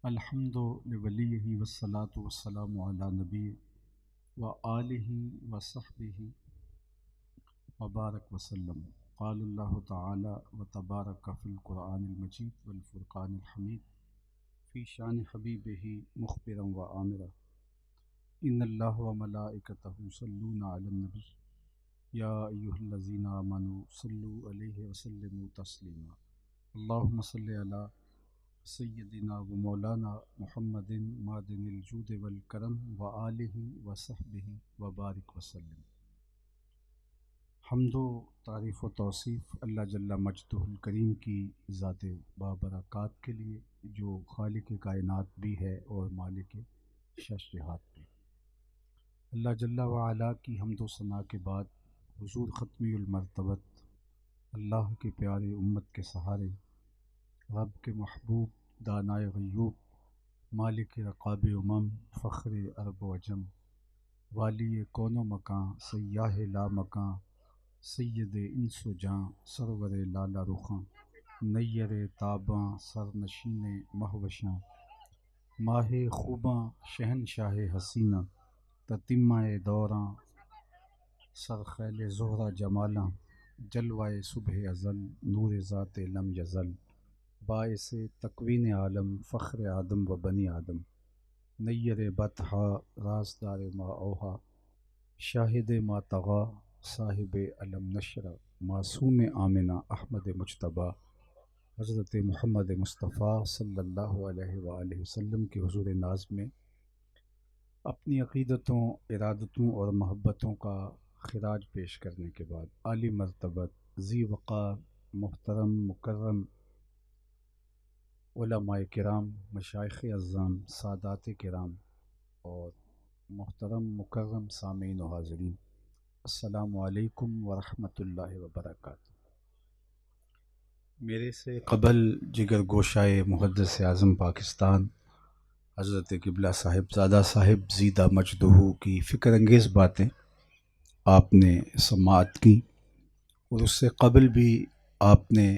الحمد لولیہ والصلاة والسلام علی نبی و آلہ و صحبہ وبارک وسلم۔ قال اللہ تعالی و تبارک فی القرآن المجید والفرقان الحمید فی شان حبیبہ مخبرا و آمرا ان اللہ و ملائکتہ یصلون علی النبی یا ایہا الذین آمنوا صلوا علیہ وسلموا تسلیما۔ اللہم صلی علی سیدنا و مولانا محمد معدن الجود والکرم و آلہ و صحبہ و بارک وسلم۔ حمد و تعریف و توصیف اللہ جل مجدہ الکریم کی ذات بابرکات کے لیے، جو خالق کائنات بھی ہے اور مالک شش جہات بھی۔ اللہ جل وعلا کی حمد و ثنا کے بعد حضور ختمی المرتبت، اللہ کے پیارے امت کے سہارے، رب کے محبوب دانائے غیوب، مالک رقاب امم، فخر عرب و عجم، والی کون و مکان، سیاہ لا مکان، سید انس و جاں، سرور لالا رخاں، نیر تاباں، سر نشین مہوشاں، ماہ خوباں، شہنشاہ حسینہ، تتمہ دوراں، سر خیل زہرہ جمالاں، جلوائے صبح ازل، نور ذات لم یزل، باعث تکوین عالم، فخر آدم و بنی آدم، نیر بطحا، رازدار ما اوہا، شاہد ما طغا، صاحب علم نشرہ، معصوم آمنہ، احمد مجتبیٰ، حضرت محمد مصطفیٰ صلی اللہ علیہ وآلہ وسلم کے حضور ناز میں اپنی عقیدتوں، ارادتوں اور محبتوں کا خراج پیش کرنے کے بعد، عالی مرتبت، ذی وقار، محترم مکرم علماء کرام، مشائخ اعظام، سادات کرام اور محترم مکرم سامعین و حاضرین، السلام علیکم ورحمۃ اللہ وبرکاتہ۔ میرے سے قبل جگر گوشائے محدث اعظم پاکستان حضرت قبلہ صاحب زادہ صاحب زیدہ مجدہ کی فکر انگیز باتیں آپ نے سماعت کی، اور اس سے قبل بھی آپ نے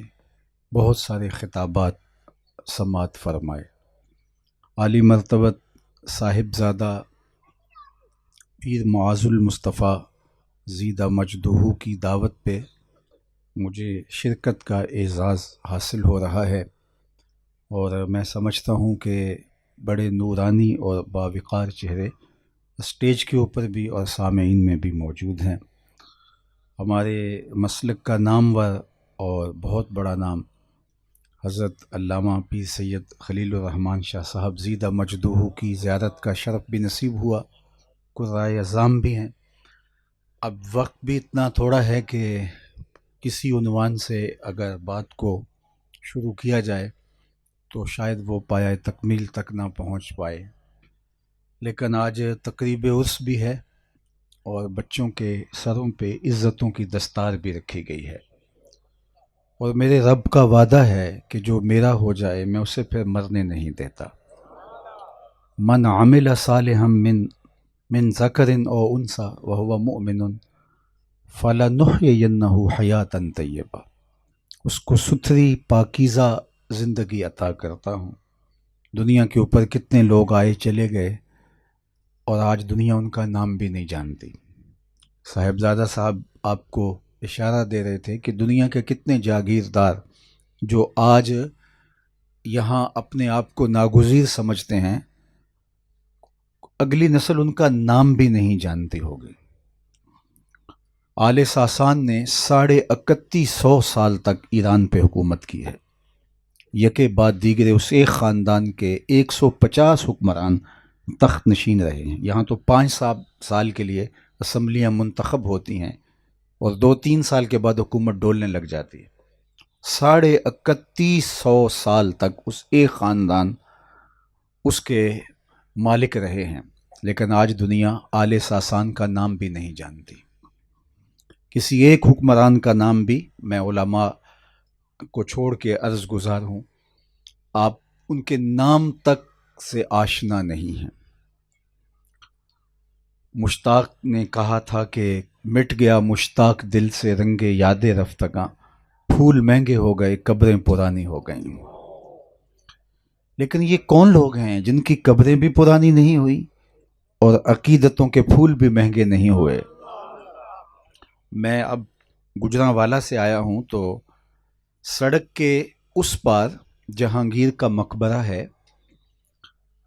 بہت سارے خطابات سماعت فرمائے۔ عالی مرتبت صاحبزادہ پیر معاذ المصطفیٰ زیدہ مجدہ کی دعوت پہ مجھے شرکت کا اعزاز حاصل ہو رہا ہے، اور میں سمجھتا ہوں کہ بڑے نورانی اور باوقار چہرے اسٹیج کے اوپر بھی اور سامعین میں بھی موجود ہیں۔ ہمارے مسلک کا نامور اور بہت بڑا نام حضرت علامہ پیر سید خلیل الرحمن شاہ صاحب زیدہ مجدہ کی زیارت کا شرف بھی نصیب ہوا، قرائے اعظام بھی ہیں۔ اب وقت بھی اتنا تھوڑا ہے کہ کسی عنوان سے اگر بات کو شروع کیا جائے تو شاید وہ پایہ تکمیل تک نہ پہنچ پائے، لیکن آج تقریب عرس بھی ہے اور بچوں کے سروں پہ عزتوں کی دستار بھی رکھی گئی ہے، اور میرے رب کا وعدہ ہے کہ جو میرا ہو جائے میں اسے پھر مرنے نہیں دیتا۔ من عمل صالحا من ذکر او انثی وہو مؤمن فلنحیینہ حیاۃ طیبہ، اس کو ستھری پاکیزہ زندگی عطا کرتا ہوں۔ دنیا کے اوپر کتنے لوگ آئے چلے گئے اور آج دنیا ان کا نام بھی نہیں جانتی۔ صاحبزادہ صاحب آپ کو اشارہ دے رہے تھے کہ دنیا کے کتنے جاگیردار جو آج یہاں اپنے آپ کو ناگزیر سمجھتے ہیں، اگلی نسل ان کا نام بھی نہیں جانتی ہوگی۔ آل ساسان نے 3150 سال تک ایران پہ حکومت کی ہے، یکے بعد دیگرے اس ایک خاندان کے 150 حکمران تخت نشین رہے ہیں۔ یہاں تو 5 سال کے لیے اسمبلیاں منتخب ہوتی ہیں اور 2-3 سال کے بعد حکومت ڈولنے لگ جاتی ہے۔ 3150 سال تک اس ایک خاندان اس کے مالک رہے ہیں، لیکن آج دنیا آل ساسان کا نام بھی نہیں جانتی۔ کسی ایک حکمران کا نام بھی، میں علماء کو چھوڑ کے عرض گزار ہوں، آپ ان کے نام تک سے آشنا نہیں ہیں۔ مشتاق نے کہا تھا کہ مٹ گیا مشتاق دل سے رنگ یاد رفتگاں، پھول مہنگے ہو گئے قبریں پرانی ہو گئیں۔ لیکن یہ کون لوگ ہیں جن کی قبریں بھی پرانی نہیں ہوئی اور عقیدتوں کے پھول بھی مہنگے نہیں ہوئے؟ میں اب گجرانوالہ سے آیا ہوں تو سڑک کے اس پار جہانگیر کا مقبرہ ہے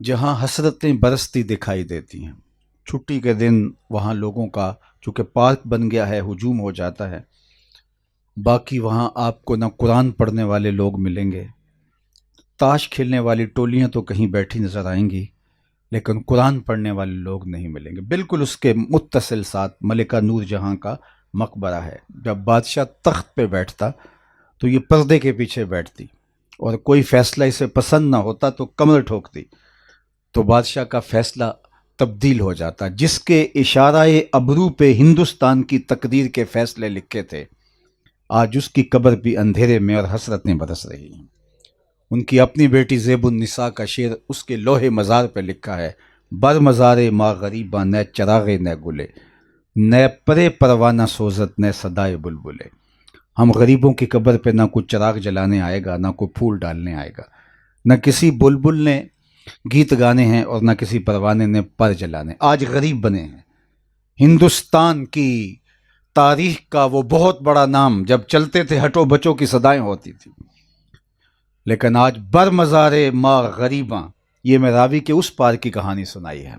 جہاں حسرتیں برستی دکھائی دیتی ہیں۔ چھٹی کے دن وہاں لوگوں کا چونکہ پارک بن گیا ہے ہجوم ہو جاتا ہے، باقی وہاں آپ کو نہ قرآن پڑھنے والے لوگ ملیں گے، تاش کھیلنے والی ٹولیاں تو کہیں بیٹھی نظر آئیں گی لیکن قرآن پڑھنے والے لوگ نہیں ملیں گے۔ بالکل اس کے متصل ساتھ ملکہ نور جہاں کا مقبرہ ہے۔ جب بادشاہ تخت پہ بیٹھتا تو یہ پردے کے پیچھے بیٹھتی، اور کوئی فیصلہ اسے پسند نہ ہوتا تو کمر ٹھوکتی، تو بادشاہ کا فیصلہ تبدیل ہو جاتا۔ جس کے اشارہ ابرو پہ ہندوستان کی تقدیر کے فیصلے لکھے تھے، آج اس کی قبر بھی اندھیرے میں اور حسرتیں برس رہی ہیں۔ ان کی اپنی بیٹی زیب النساء کا شعر اس کے لوح مزار پہ لکھا ہے: بر مزار ما غریباں نہ چراغے نہ گلے، نہ پرے پروانہ سوزت نہ صدائے بلبلے۔ ہم غریبوں کی قبر پہ نہ کوئی چراغ جلانے آئے گا، نہ کوئی پھول ڈالنے آئے گا، نہ کسی بلبل نے گیت گانے ہیں اور نہ کسی پروانے نے پر جلانے۔ آج غریب بنے ہیں۔ ہندوستان کی تاریخ کا وہ بہت بڑا نام، جب چلتے تھے ہٹو بچوں کی صدائیں ہوتی تھی، لیکن آج بر مزار ما غریباں، یہ میں راوی کے اس پار کی کہانی سنائی ہے۔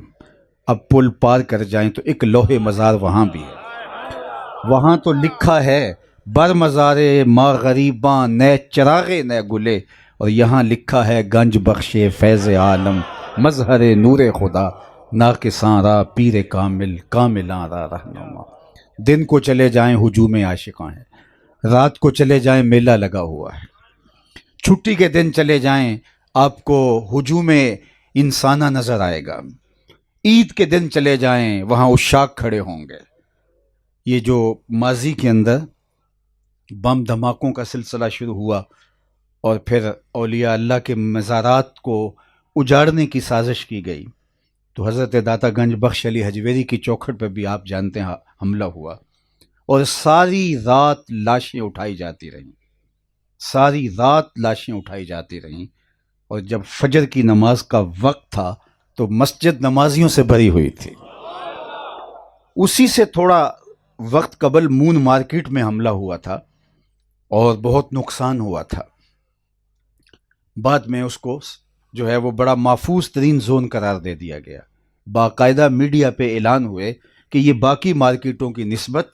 اب پل پار کر جائیں تو ایک لوح مزار وہاں بھی ہے، وہاں تو لکھا ہے بر مزار ما غریباں نہ چراغے نہ گلے، اور یہاں لکھا ہے گنج بخش فیض عالم مظہر نور خدا، ناقصاں را پیر کامل کاملاں را رہنما۔ دن کو چلے جائیں ہجوم عاشقاں ہے، رات کو چلے جائیں میلہ لگا ہوا ہے، چھٹی کے دن چلے جائیں آپ کو ہجوم انسانہ نظر آئے گا، عید کے دن چلے جائیں وہاں عشاق کھڑے ہوں گے۔ یہ جو ماضی کے اندر بم دھماکوں کا سلسلہ شروع ہوا اور پھر اولیاء اللہ کے مزارات کو اجاڑنے کی سازش کی گئی، تو حضرت داتا گنج بخش علی حجویری کی چوکھٹ پہ بھی آپ جانتے ہیں حملہ ہوا، اور ساری رات لاشیں اٹھائی جاتی رہیں، ساری رات لاشیں اٹھائی جاتی رہیں، اور جب فجر کی نماز کا وقت تھا تو مسجد نمازیوں سے بھری ہوئی تھی۔ اسی سے تھوڑا وقت قبل مون مارکیٹ میں حملہ ہوا تھا اور بہت نقصان ہوا تھا۔ بعد میں اس کو جو ہے وہ بڑا محفوظ ترین زون قرار دے دیا گیا، باقاعدہ میڈیا پہ اعلان ہوئے کہ یہ باقی مارکیٹوں کی نسبت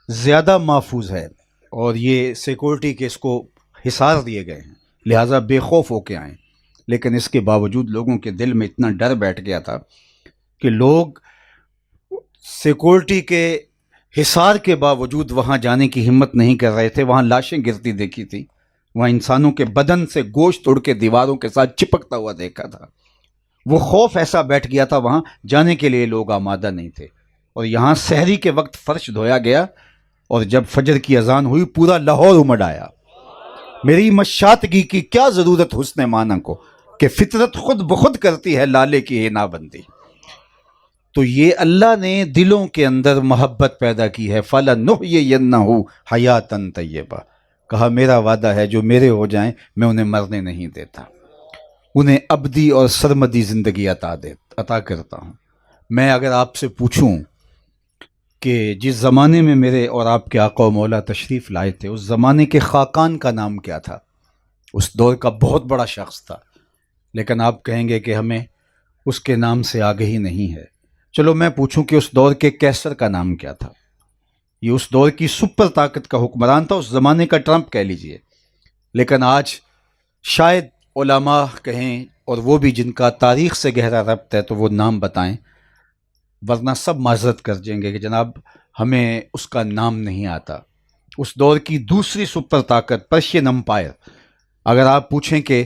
زیادہ محفوظ ہے اور یہ سیکورٹی کے اس کو حصار دیے گئے ہیں، لہٰذا بے خوف ہو کے آئیں۔ لیکن اس کے باوجود لوگوں کے دل میں اتنا ڈر بیٹھ گیا تھا کہ لوگ سیکورٹی کے حصار کے باوجود وہاں جانے کی ہمت نہیں کر رہے تھے۔ وہاں لاشیں گرتی دیکھی تھی، وہاں انسانوں کے بدن سے گوشت اڑ کے دیواروں کے ساتھ چپکتا ہوا دیکھا تھا۔ وہ خوف ایسا بیٹھ گیا تھا، وہاں جانے کے لیے لوگ آمادہ نہیں تھے۔ اور یہاں سحری کے وقت فرش دھویا گیا، اور جب فجر کی اذان ہوئی پورا لاہور امڑ آیا۔ میری مشاطگی کی کیا ضرورت حسن معنی کو، کہ فطرت خود بخود کرتی ہے لالے کی حنا بندی۔ تو یہ اللہ نے دلوں کے اندر محبت پیدا کی ہے۔ فَلَنُحْيِيَنَّهُ حَيَاتًا طَيِّبَةً، کہا میرا وعدہ ہے جو میرے ہو جائیں میں انہیں مرنے نہیں دیتا، انہیں ابدی اور سرمدی زندگی عطا کرتا ہوں۔ میں اگر آپ سے پوچھوں کہ جس زمانے میں میرے اور آپ کے آقا و مولا تشریف لائے تھے، اس زمانے کے خاقان کا نام کیا تھا؟ اس دور کا بہت بڑا شخص تھا، لیکن آپ کہیں گے کہ ہمیں اس کے نام سے آگہی نہیں ہے۔ چلو میں پوچھوں کہ اس دور کے کیسر کا نام کیا تھا؟ یہ اس دور کی سپر طاقت کا حکمران تھا، اس زمانے کا ٹرمپ کہہ لیجئے۔ لیکن آج شاید علماء کہیں، اور وہ بھی جن کا تاریخ سے گہرا ربط ہے، تو وہ نام بتائیں، ورنہ سب معذرت کر جائیں گے کہ جناب ہمیں اس کا نام نہیں آتا۔ اس دور کی دوسری سپر طاقت پرشین امپائر، اگر آپ پوچھیں کہ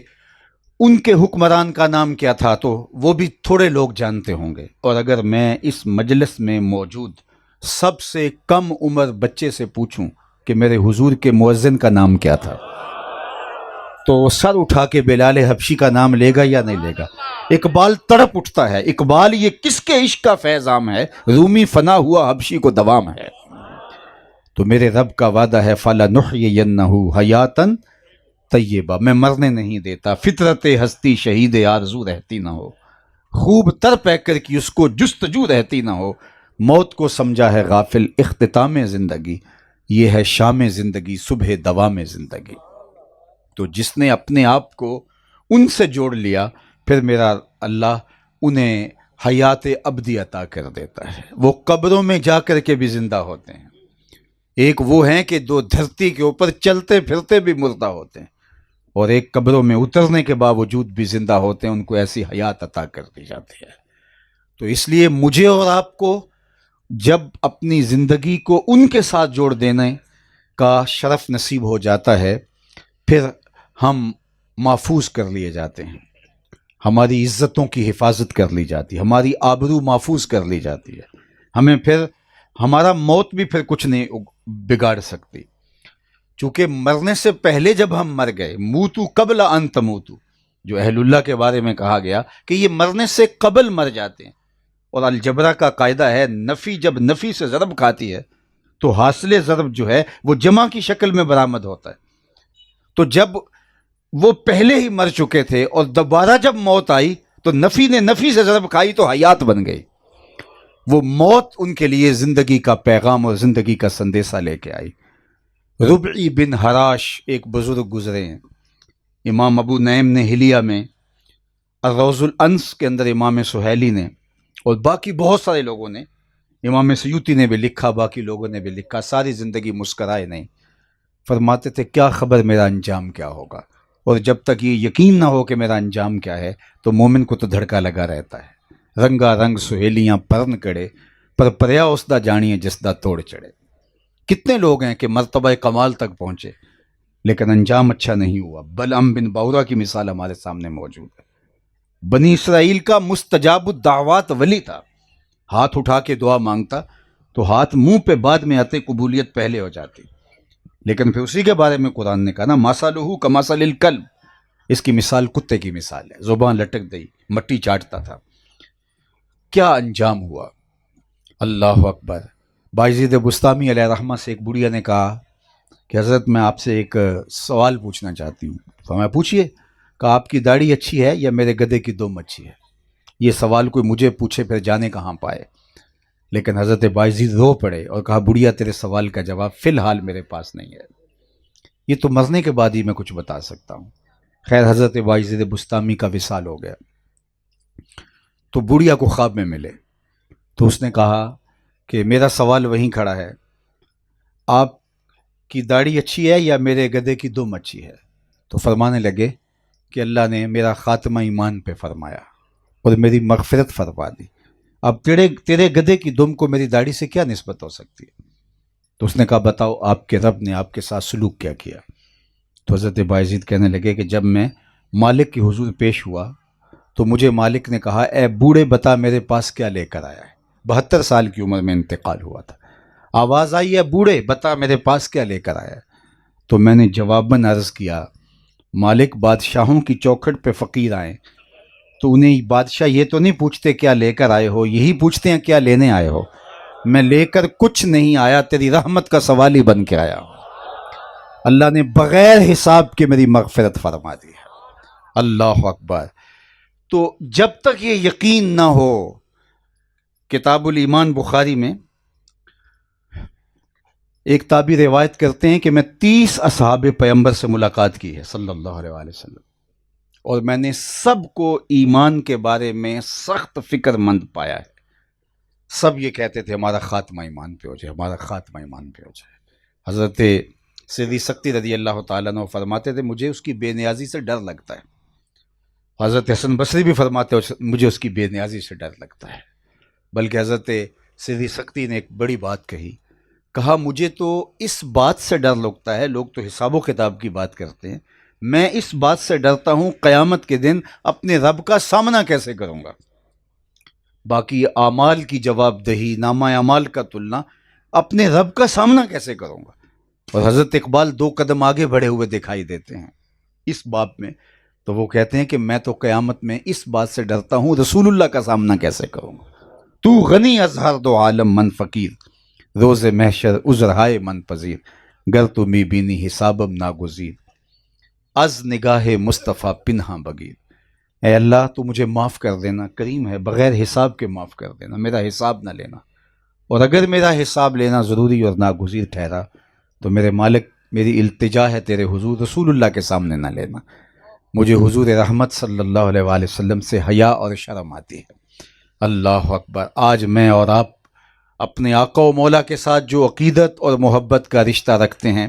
ان کے حکمران کا نام کیا تھا تو وہ بھی تھوڑے لوگ جانتے ہوں گے۔ اور اگر میں اس مجلس میں موجود سب سے کم عمر بچے سے پوچھوں کہ میرے حضور کے مؤذن کا نام کیا تھا، تو سر اٹھا کے بلال حبشی کا نام لے گا یا نہیں لے گا؟ اقبال تڑپ اٹھتا ہے، اقبال یہ کس کے عشق کا فیضام ہے، رومی فنا ہوا حبشی کو دوام ہے۔ تو میرے رب کا وعدہ ہے فَلَنُحْيِيَنَّهُ حَيَاتًا طیبہ، میں مرنے نہیں دیتا، فطرت ہستی شہید آرزو رہتی نہ ہو، خوب تر پیکر کی اس کو جستجو رہتی نہ ہو، موت کو سمجھا ہے غافل اختتام زندگی، یہ ہے شام زندگی صبح دوام زندگی۔ تو جس نے اپنے آپ کو ان سے جوڑ لیا، پھر میرا اللہ انہیں حیات ابدی عطا کر دیتا ہے، وہ قبروں میں جا کر کے بھی زندہ ہوتے ہیں۔ ایک وہ ہیں کہ دو دھرتی کے اوپر چلتے پھرتے بھی مردہ ہوتے ہیں، اور ایک قبروں میں اترنے کے باوجود بھی زندہ ہوتے ہیں، ان کو ایسی حیات عطا کر دی جاتی ہے۔ تو اس لیے مجھے اور آپ کو جب اپنی زندگی کو ان کے ساتھ جوڑ دینے کا شرف نصیب ہو جاتا ہے، پھر ہم محفوظ کر لیے جاتے ہیں، ہماری عزتوں کی حفاظت کر لی جاتی ہے، ہماری آبرو محفوظ کر لی جاتی ہے، ہمیں پھر ہمارا موت بھی پھر کچھ نہیں بگاڑ سکتی، چونکہ مرنے سے پہلے جب ہم مر گئے، موتو قبل ان تموتو، جو اہل اللہ کے بارے میں کہا گیا کہ یہ مرنے سے قبل مر جاتے ہیں۔ اور الجبرا کا قاعدہ ہے، نفی جب نفی سے ضرب کھاتی ہے تو حاصل ضرب جو ہے وہ جمع کی شکل میں برآمد ہوتا ہے۔ تو جب وہ پہلے ہی مر چکے تھے اور دوبارہ جب موت آئی تو نفی نے نفی سے ضرب کھائی تو حیات بن گئی، وہ موت ان کے لیے زندگی کا پیغام اور زندگی کا سندیسہ لے کے آئی۔ ربعی بن حراش ایک بزرگ گزرے ہیں، امام ابو نعیم نے حلیہ میں، الروض الانس کے اندر امام سہیلی نے، اور باقی بہت سارے لوگوں نے، امام سیوطی نے بھی لکھا، باقی لوگوں نے بھی لکھا، ساری زندگی مسکرائے نہیں، فرماتے تھے کیا خبر میرا انجام کیا ہوگا، اور جب تک یہ یقین نہ ہو کہ میرا انجام کیا ہے تو مومن کو تو دھڑکا لگا رہتا ہے۔ رنگا رنگ سہیلیاں پرن کڑے، پر پریا اس دا جانیے جس دا توڑ چڑھے۔ کتنے لوگ ہیں کہ مرتبہ کمال تک پہنچے لیکن انجام اچھا نہیں ہوا۔ بلعم بن باورا کی مثال ہمارے سامنے موجود ہے۔ بنی اسرائیل کا مستجاب الدعوات ولی تھا، ہاتھ اٹھا کے دعا مانگتا تو ہاتھ منہ پہ بعد میں آتے، قبولیت پہلے ہو جاتی، لیکن پھر اسی کے بارے میں قرآن نے کہا نا، مثلہ کمثل الکلب، اس کی مثال کتے کی مثال ہے، زبان لٹک گئی، مٹی چاٹتا تھا۔ کیا انجام ہوا؟ اللہ اکبر۔ بایزید بستامی علیہ رحمہ سے ایک بڑھیا نے کہا کہ حضرت میں آپ سے ایک سوال پوچھنا چاہتی ہوں۔ فرمایا پوچھئے۔ کہا آپ کی داڑھی اچھی ہے یا میرے گدھے کی دم اچھی ہے؟ یہ سوال کوئی مجھے پوچھے پھر جانے کہاں پائے، لیکن حضرت بایزید رو پڑے اور کہا بڑھیا تیرے سوال کا جواب فی الحال میرے پاس نہیں ہے، یہ تو مرنے کے بعد ہی میں کچھ بتا سکتا ہوں۔ خیر حضرت بایزید بستامی کا وصال ہو گیا تو بڑھیا کو خواب میں ملے، تو اس نے کہا کہ میرا سوال وہیں کھڑا ہے، آپ کی داڑھی اچھی ہے یا میرے گدھے کی دم اچھی ہے؟ تو فرمانے لگے کہ اللہ نے میرا خاتمہ ایمان پہ فرمایا اور میری مغفرت فرما دی، اب تیرے گدھے کی دم کو میری داڑھی سے کیا نسبت ہو سکتی ہے؟ تو اس نے کہا بتاؤ آپ کے رب نے آپ کے ساتھ سلوک کیا کیا؟ تو حضرت بایزید کہنے لگے کہ جب میں مالک کے حضور پیش ہوا تو مجھے مالک نے کہا اے بوڑھے بتا میرے پاس کیا لے کر آیا ہے، 72 سال کی عمر میں انتقال ہوا تھا، آواز آئی ہے بوڑھے بتا میرے پاس کیا لے کر آیا ہے؟ تو میں نے جواباً عرض کیا مالک بادشاہوں کی چوکھٹ پہ فقیر آئیں تو انہیں بادشاہ یہ تو نہیں پوچھتے کیا لے کر آئے ہو، یہی پوچھتے ہیں کیا لینے آئے ہو، میں لے کر کچھ نہیں آیا، تیری رحمت کا سوالی بن کے آیا ہوں۔ اللہ نے بغیر حساب کے میری مغفرت فرما دی ہے۔ اللہ اکبر۔ تو جب تک یہ یقین نہ ہو، کتاب الایمان بخاری میں ایک تابعی روایت کرتے ہیں کہ میں 30 اصحاب پیغمبر سے ملاقات کی ہے صلی اللہ علیہ وآلہ وسلم، اور میں نے سب کو ایمان کے بارے میں سخت فکر مند پایا ہے۔ سب یہ کہتے تھے ہمارا خاتمہ ایمان پہ ہو جائے، ہمارا خاتمہ ایمان پہ ہو جائے۔ حضرت سیدی سکتی رضی اللہ تعالیٰ عنہ فرماتے تھے مجھے اس کی بے نیازی سے ڈر لگتا ہے۔ حضرت حسن بصری بھی فرماتے مجھے اس کی بے نیازی سے ڈر لگتا ہے۔ بلکہ حضرت سیدی سکتی نے ایک بڑی بات کہا مجھے تو اس بات سے ڈر لگتا ہے، لوگ تو حساب و کتاب کی بات کرتے ہیں، میں اس بات سے ڈرتا ہوں قیامت کے دن اپنے رب کا سامنا کیسے کروں گا، باقی اعمال کی جواب دہی، نامہ اعمال کا تلنا، اپنے رب کا سامنا کیسے کروں گا۔ اور حضرت اقبال 2 قدم آگے بڑھے ہوئے دکھائی دیتے ہیں اس باب میں، تو وہ کہتے ہیں کہ میں تو قیامت میں اس بات سے ڈرتا ہوں رسول اللہ کا سامنا کیسے کروں گا۔ تو غنی از ہر دو عالم من فقیر، روز محشر عذرہائے من پذیر، گر تو می بینی حسابم ناگزیر۔ از نگاہ مصطفیٰ پنہاں بگیر، اے اللہ تو مجھے معاف کر دینا، کریم ہے، بغیر حساب کے معاف کر دینا، میرا حساب نہ لینا، اور اگر میرا حساب لینا ضروری اور ناگزیر ٹھہرا تو میرے مالک میری التجا ہے تیرے حضور رسول اللہ کے سامنے نہ لینا، مجھے حضور رحمت صلی اللہ علیہ وآلہ وسلم سے حیا اور شرم آتی ہے۔ اللہ اکبر۔ آج میں اور آپ اپنے آقا و مولا کے ساتھ جو عقیدت اور محبت کا رشتہ رکھتے ہیں،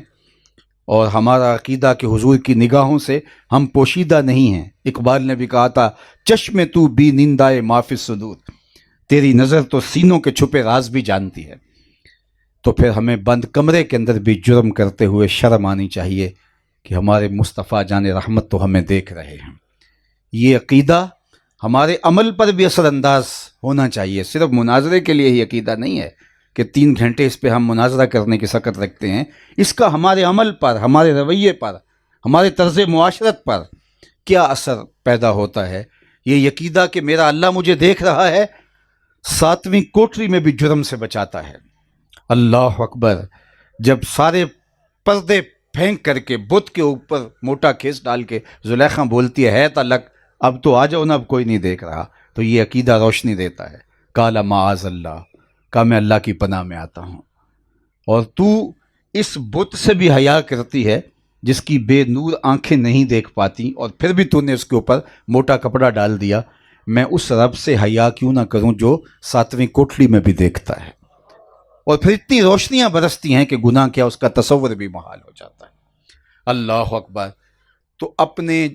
اور ہمارا عقیدہ کہ حضور کی نگاہوں سے ہم پوشیدہ نہیں ہیں۔ اقبال نے بھی کہا تھا، چشم تو بی نندائے ما فی الصدور، تیری نظر تو سینوں کے چھپے راز بھی جانتی ہے۔ تو پھر ہمیں بند کمرے کے اندر بھی جرم کرتے ہوئے شرم آنی چاہیے کہ ہمارے مصطفیٰ جان رحمت تو ہمیں دیکھ رہے ہیں۔ یہ عقیدہ ہمارے عمل پر بھی اثر انداز ہونا چاہیے، صرف مناظرے کے لیے ہی عقیدہ نہیں ہے کہ 3 گھنٹے اس پہ ہم مناظرہ کرنے کی سکت رکھتے ہیں، اس کا ہمارے عمل پر، ہمارے رویے پر، ہمارے طرز معاشرت پر کیا اثر پیدا ہوتا ہے۔ یہ عقیدہ کہ میرا اللہ مجھے دیکھ رہا ہے 7ویں کوٹری میں بھی جرم سے بچاتا ہے۔ اللہ اکبر۔ جب سارے پردے پھینک کر کے بت کے اوپر موٹا کھیس ڈال کے زلیخا بولتی ہے تلک، اب تو آ جاؤ نا، اب کوئی نہیں دیکھ رہا، تو یہ عقیدہ روشنی دیتا ہے۔ کالا معاذ اللہ، کہا میں اللہ کی پناہ میں آتا ہوں، اور تو اس بت سے بھی حیا کرتی ہے جس کی بے نور آنکھیں نہیں دیکھ پاتی، اور پھر بھی تو نے اس کے اوپر موٹا کپڑا ڈال دیا، میں اس رب سے حیا کیوں نہ کروں جو 7ویں کوٹلی میں بھی دیکھتا ہے، اور پھر اتنی روشنیاں برستی ہیں کہ گناہ کیا اس کا تصور بھی محال ہو جاتا ہے۔ اللہ اکبر۔ تو اپنے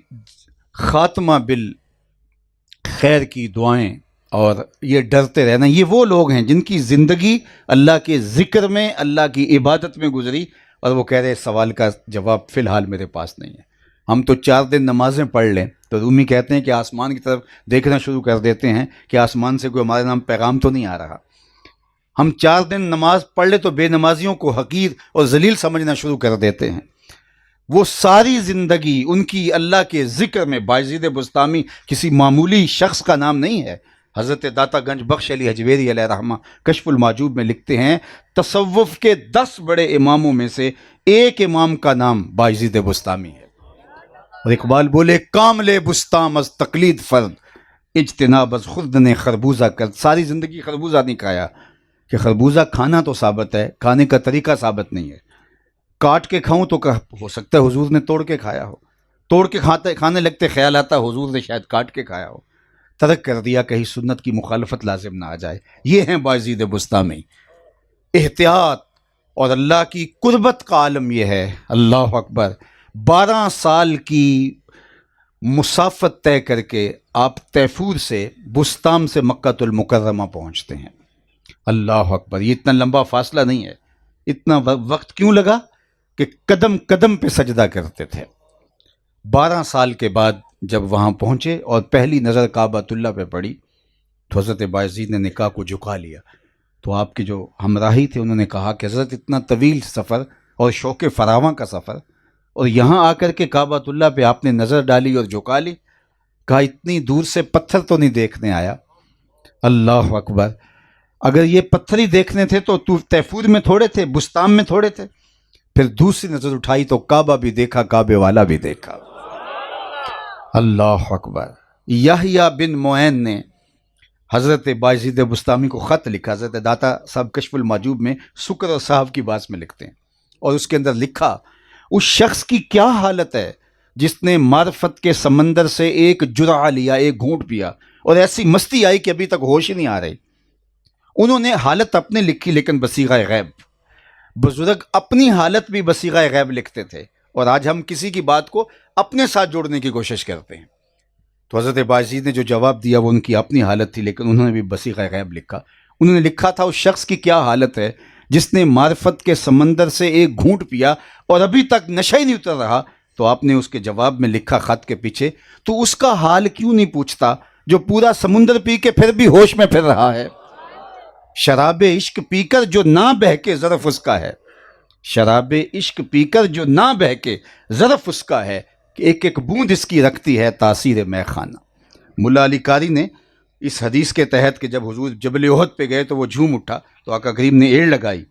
خاتمہ بالخیر کی دعائیں اور یہ ڈرتے رہنا، یہ وہ لوگ ہیں جن کی زندگی اللہ کے ذکر میں، اللہ کی عبادت میں گزری، اور وہ کہہ رہے سوال کا جواب فی الحال میرے پاس نہیں ہے۔ ہم تو 4 دن نمازیں پڑھ لیں تو رومی کہتے ہیں کہ آسمان کی طرف دیکھنا شروع کر دیتے ہیں کہ آسمان سے کوئی ہمارے نام پیغام تو نہیں آ رہا۔ ہم 4 دن نماز پڑھ لیں تو بے نمازیوں کو حقیر اور ذلیل سمجھنا شروع کر دیتے ہیں۔ وہ ساری زندگی ان کی اللہ کے ذکر میں، بایزید بسطامی کسی معمولی شخص کا نام نہیں ہے۔ حضرت داتا گنج بخش علی حجویری علیہ رحمہ کشف المعجوب میں لکھتے ہیں، تصوف کے 10 بڑے اماموں میں سے ایک امام کا نام بایزید بسطامی ہے۔ اور اقبال بولے، کام لے بستام از تقلید فرد، اجتناب از خرد نے خربوزہ کرد۔ ساری زندگی خربوزہ نہیں کھایا، کہ خربوزہ کھانا تو ثابت ہے، کھانے کا طریقہ ثابت نہیں ہے۔ کاٹ کے کھاؤں تو ہو سکتا ہے حضور نے توڑ کے کھایا ہو، توڑ کے کھانے لگتے خیال آتا حضور نے شاید کاٹ کے کھایا ہو، ترک کر دیا کہیں سنت کی مخالفت لازم نہ آ جائے۔ یہ ہیں بایزید بسطامی۔ احتیاط اور اللہ کی قربت کا عالم یہ ہے۔ اللہ اکبر۔ 12 سال کی مسافت طے کر کے آپ تیفور سے بستام سے مکہ المکرمہ پہنچتے ہیں۔ اللہ اکبر۔ یہ اتنا لمبا فاصلہ نہیں ہے، اتنا وقت کیوں لگا کہ قدم قدم پہ سجدہ کرتے تھے۔ 12 سال کے بعد جب وہاں پہنچے اور پہلی نظر کعبۃ اللہ پہ پڑی تو حضرت بایزید نے نکاح کو جھکا لیا۔ تو آپ کے جو ہمراہی تھے انہوں نے کہا کہ حضرت اتنا طویل سفر اور شوق فراواں کا سفر، اور یہاں آ کر کے کعبۃ اللہ پہ آپ نے نظر ڈالی اور جھکا لی۔ کہا اتنی دور سے پتھر تو نہیں دیکھنے آیا۔ اللہ اکبر۔ اگر یہ پتھر ہی دیکھنے تھے تو تیفور میں تھوڑے تھے، بستام میں تھوڑے تھے۔ پھر دوسری نظر اٹھائی تو کعبہ بھی دیکھا، کعبے والا بھی دیکھا۔ اللہ اکبر۔ یحییٰ بن معین نے حضرت بایزید بسطامی کو خط لکھا، حضرت داتا صاحب کشف المعجوب میں سکر اور صاحب کی بات میں لکھتے ہیں، اور اس کے اندر لکھا، اس شخص کی کیا حالت ہے جس نے معرفت کے سمندر سے ایک جرعہ لیا، ایک گھونٹ پیا، اور ایسی مستی آئی کہ ابھی تک ہوش ہی نہیں آ رہی۔ انہوں نے حالت اپنے لکھی لیکن بصیغہ غیب۔ بزرگ اپنی حالت بھی بصیغہ غیب لکھتے تھے، اور آج ہم کسی کی بات کو اپنے ساتھ جوڑنے کی کوشش کرتے ہیں۔ تو حضرت بایزید نے جو جواب دیا وہ ان کی اپنی حالت تھی، لیکن انہوں نے بھی بصیغہ غیب لکھا۔ انہوں نے لکھا تھا، اس شخص کی کیا حالت ہے جس نے معرفت کے سمندر سے ایک گھونٹ پیا اور ابھی تک نشہ ہی نہیں اتر رہا۔ تو آپ نے اس کے جواب میں لکھا خط کے پیچھے، تو اس کا حال کیوں نہیں پوچھتا جو پورا سمندر پی کے پھر بھی ہوش میں پھر رہا ہے۔ شراب عشق پی کر جو نہ بہکے ظرف اس کا ہے، شراب عشق پی کر جو نہ بہکے ظرف اس کا ہے، کہ ایک ایک بوند اس کی رکھتی ہے تاثیر مے خانہ۔ ملا علی قاری نے اس حدیث کے تحت کہ جب حضور جبل احد پہ گئے تو وہ جھوم اٹھا، تو آقا کریم نے ایڑ لگائی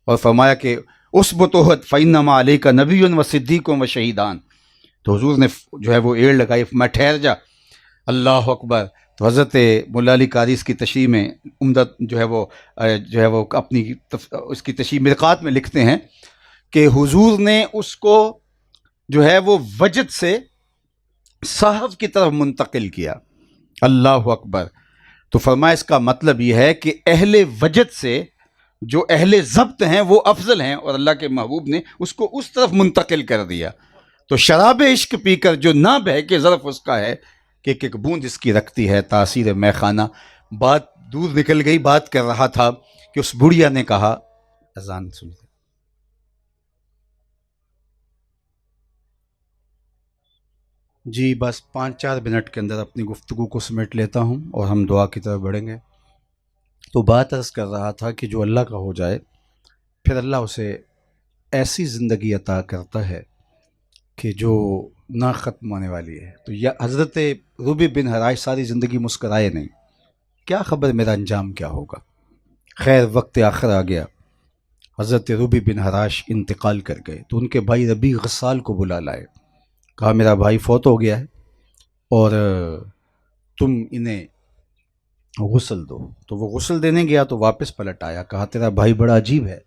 اور فرمایا کہ اثبت احد فإنما علیک نبی و صدیق و شہیدان، تو حضور نے جو ہے وہ ایڑ لگائی، میں ٹھہر جا، اللہ اکبر۔ تو حضرت مولا علی قاری اس کی تشریح میں عمدہ جو ہے وہ اپنی اس کی تشریح مرقات میں لکھتے ہیں کہ حضور نے اس کو جو ہے وہ وجد سے صحف کی طرف منتقل کیا، اللہ اکبر۔ تو فرمایا اس کا مطلب یہ ہے کہ اہل وجد سے جو اہل ضبط ہیں وہ افضل ہیں، اور اللہ کے محبوب نے اس کو اس طرف منتقل کر دیا۔ تو شراب عشق پی کر جو نہ بہہ کے ظرف اس کا ہے کہ ایک بوند اس کی رکھتی ہے تاثیر مے خانہ۔ بات دور نکل گئی، بات کر رہا تھا کہ اس بڑھیا نے کہا، اذان سنتے جی، بس 5-4 منٹ کے اندر اپنی گفتگو کو سمیٹ لیتا ہوں اور ہم دعا کی طرف بڑھیں گے۔ تو بات عرض کر رہا تھا کہ جو اللہ کا ہو جائے پھر اللہ اسے ایسی زندگی عطا کرتا ہے کہ جو نہ ختم ہونے والی ہے۔ تو یا حضرت روبی بن حراش ساری زندگی مسکرائے نہیں، کیا خبر میرا انجام کیا ہوگا۔ خیر وقت آخر آ گیا، حضرت روبی بن حراش انتقال کر گئے تو ان کے بھائی ربی غسال کو بلا لائے، کہا میرا بھائی فوت ہو گیا ہے اور تم انہیں غسل دو۔ تو وہ غسل دینے گیا تو واپس پلٹ آیا، کہا تیرا بھائی بڑا عجیب ہے۔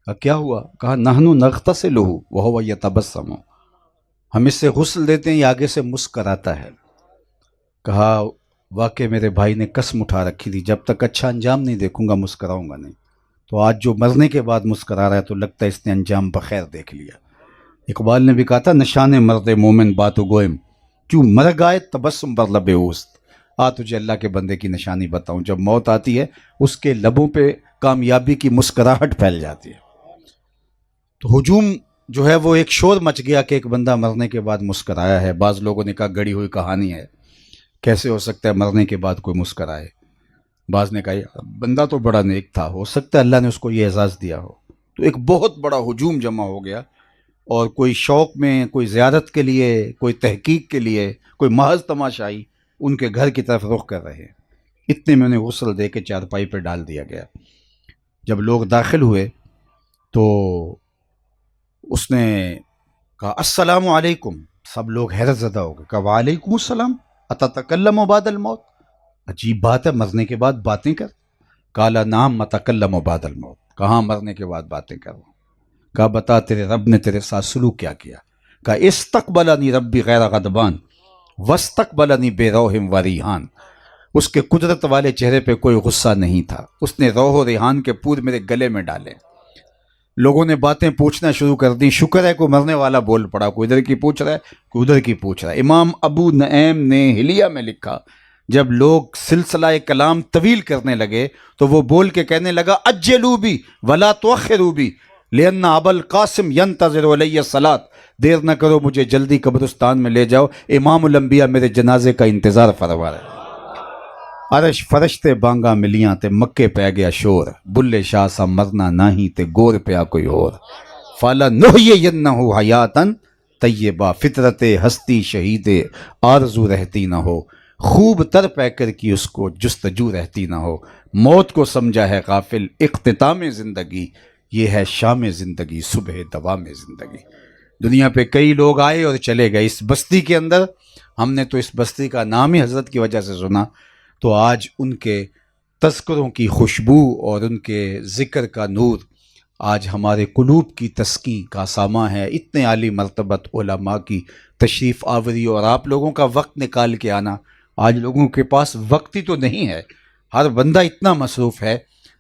کہا کیا ہوا؟ کہا نحنو نغتسلہ وہو یتبسم، ہم اس سے غسل دیتے ہیں یہ آگے سے مسکراتا ہے۔ کہا واقع میرے بھائی نے قسم اٹھا رکھی تھی جب تک اچھا انجام نہیں دیکھوں گا مسکراؤں گا نہیں، تو آج جو مرنے کے بعد مسکرا رہا ہے تو لگتا ہے اس نے انجام بخیر دیکھ لیا۔ اقبال نے بھی کہا تھا نشان مرد مومن باتو گوئم کیوں مر گائے تبسم بر لب اوست، تجھے اللہ کے بندے کی نشانی بتاؤں، جب موت آتی ہے اس کے لبوں پہ کامیابی کی مسکراہٹ پھیل جاتی ہے۔ تو ہجوم جو ہے وہ ایک شور مچ گیا کہ ایک بندہ مرنے کے بعد مسکرایا ہے۔ بعض لوگوں نے کہا گڑی ہوئی کہانی ہے، کیسے ہو سکتا ہے مرنے کے بعد کوئی مسکرائے۔ بعض نے کہا بندہ تو بڑا نیک تھا، ہو سکتا ہے اللہ نے اس کو یہ اعزاز دیا ہو۔ تو ایک بہت بڑا ہجوم جمع ہو گیا، اور کوئی شوق میں، کوئی زیارت کے لیے، کوئی تحقیق کے لیے، کوئی محض تماشائی ان کے گھر کی طرف رخ کر رہے۔ اتنے میں انہیں غسل دے کے چارپائی پہ ڈال دیا گیا۔ جب لوگ داخل ہوئے تو اس نے کہا السلام علیکم، سب لوگ حیرت زدہ ہو گئے، کہا وعلیکم السلام اتتکلم بعد الموت، عجیب بات ہے مرنے کے بعد باتیں کر۔ قال نعم اتکلم بعد الموت، کہاں مرنے کے بعد باتیں کر۔ کہا بتا تیرے رب نے تیرے ساتھ سلوک کیا کیا؟ کہا استقبلنی ربی غیر غضبان واستقبلنی بے روح و ریحان، اس کے قدرت والے چہرے پہ کوئی غصہ نہیں تھا، اس نے روح و ریحان کے پھول میرے گلے میں ڈالے۔ لوگوں نے باتیں پوچھنا شروع کر دی، شکر ہے کوئی مرنے والا بول پڑا، کوئی ادھر کی پوچھ رہا ہے کوئی ادھر کی پوچھ رہا ہے۔ امام ابو نعیم نے حلیہ میں لکھا جب لوگ سلسلہ کلام طویل کرنے لگے تو وہ بول کے کہنے لگا عجلوا بی ولا تؤخروا بی لأن ابا القاسم ينتظر علی الصلاۃ، دیر نہ کرو مجھے جلدی قبرستان میں لے جاؤ، امام الانبیاء میرے جنازے کا انتظار فرما رہے ہیں۔ عرش فرشتے بانگا ملیاں تے مکے پہ گیا شور، بلے شاہ سا مرنا نہیں تے گور پیا کوئی اور، فالا نحیینہ حیاتن طیبہ، فطرت ہستی شہید آرزو رہتی نہ ہو، خوب تر پہ کر کی اس کو جستجو رہتی نہ ہو، موت کو سمجھا ہے غافل اختتام زندگی، یہ ہے شام زندگی صبح دوام زندگی۔ دنیا پہ کئی لوگ آئے اور چلے گئے، اس بستی کے اندر ہم نے تو اس بستی کا نام ہی حضرت کی وجہ سے سنا، تو آج ان کے تذکروں کی خوشبو اور ان کے ذکر کا نور آج ہمارے قلوب کی تسکین کا ساماں ہے۔ اتنے عالی مرتبت علماء کی تشریف آوری اور آپ لوگوں کا وقت نکال کے آنا، آج لوگوں کے پاس وقت ہی تو نہیں ہے، ہر بندہ اتنا مصروف ہے،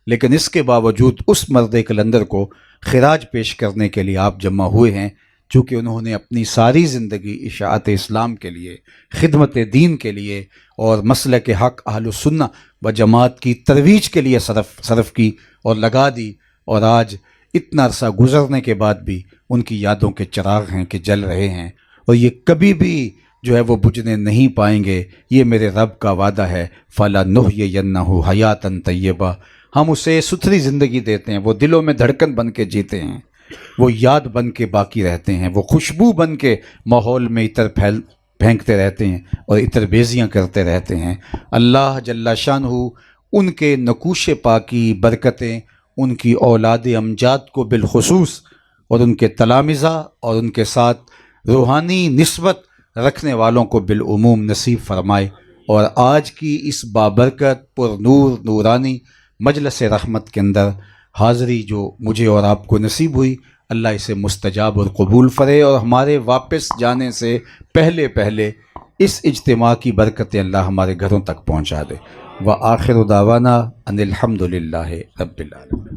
لیکن اس کے باوجود اس مرد کلندر کو خراج پیش کرنے کے لیے آپ جمع ہوئے ہیں، چونکہ انہوں نے اپنی ساری زندگی اشاعت اسلام کے لیے، خدمت دین کے لیے اور مسلک حق اہل السنہ و جماعت کی ترویج کے لیے صرف کی اور لگا دی، اور آج اتنا عرصہ گزرنے کے بعد بھی ان کی یادوں کے چراغ ہیں کہ جل رہے ہیں، اور یہ کبھی بھی جو ہے وہ بجھنے نہیں پائیں گے، یہ میرے رب کا وعدہ ہے، فَلَا نُحْيِيَنَّهُ حَيَاتًا طَيِّبَةً، ہم اسے ستھری زندگی دیتے ہیں، وہ دلوں میں دھڑکن بن کے جیتے ہیں، وہ یاد بن کے باقی رہتے ہیں، وہ خوشبو بن کے ماحول میں عطر پھینکتے رہتے ہیں اور عطر بیزیاں کرتے رہتے ہیں۔ اللہ جل شانہ ان کے نقوش پاکی برکتیں ان کی اولاد امجاد کو بالخصوص اور ان کے تلامذہ اور ان کے ساتھ روحانی نسبت رکھنے والوں کو بالعموم نصیب فرمائے، اور آج کی اس بابرکت پر نور نورانی مجلس رحمت کے اندر حاضری جو مجھے اور آپ کو نصیب ہوئی، اللہ اسے مستجاب اور قبول فرے، اور ہمارے واپس جانے سے پہلے پہلے اس اجتماع کی برکتیں اللہ ہمارے گھروں تک پہنچا دے۔ وآخر دعوانا ان الحمد للہ رب العالمین۔